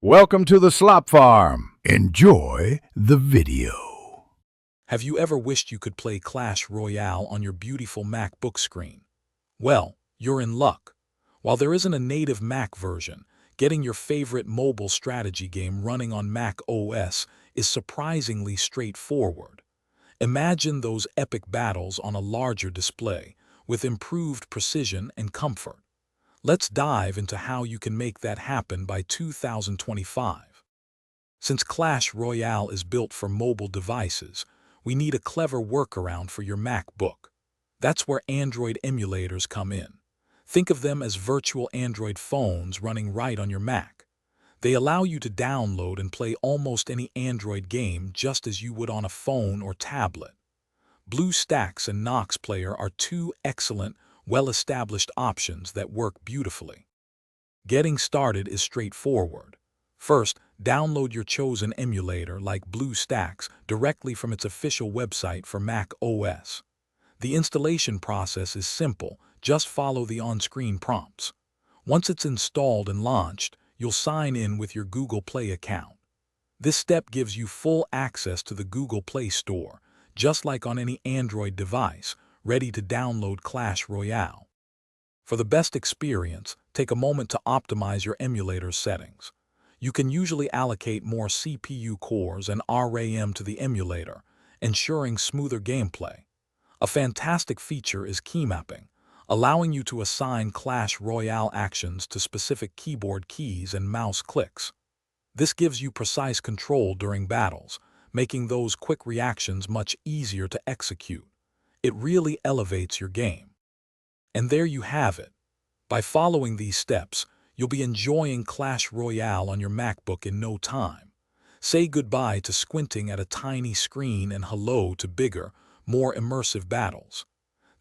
Welcome to the Slop Farm. Enjoy the video. Have you ever wished you could play Clash Royale on your beautiful MacBook screen? Well, you're in luck. While there isn't a native Mac version, getting your favorite mobile strategy game running on Mac OS is surprisingly straightforward. Imagine those epic battles on a larger display, with improved precision and comfort. Let's dive into how you can make that happen by 2025. Since Clash Royale is built for mobile devices, we need a clever workaround for your MacBook. That's where Android emulators come in. Think of them as virtual Android phones running right on your Mac. They allow you to download and play almost any Android game just as you would on a phone or tablet. BlueStacks and Nox Player are two excellent, well-established options that work beautifully. Getting started is straightforward. First, download your chosen emulator like BlueStacks directly from its official website for Mac OS. The installation process is simple, just follow the on-screen prompts. Once it's installed and launched, you'll sign in with your Google Play account. This step gives you full access to the Google Play Store, just like on any Android device, ready to download Clash Royale. For the best experience, take a moment to optimize your emulator settings. You can usually allocate more CPU cores and RAM to the emulator, ensuring smoother gameplay. A fantastic feature is key mapping, allowing you to assign Clash Royale actions to specific keyboard keys and mouse clicks. This gives you precise control during battles, making those quick reactions much easier to execute. It really elevates your game. And there you have it. By following these steps, you'll be enjoying Clash Royale on your MacBook in no time. Say goodbye to squinting at a tiny screen and hello to bigger, more immersive battles.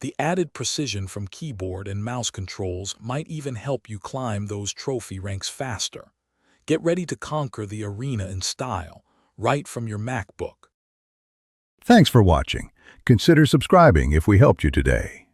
The added precision from keyboard and mouse controls might even help you climb those trophy ranks faster. Get ready to conquer the arena in style, right from your MacBook. Thanks for watching. Consider subscribing if we helped you today.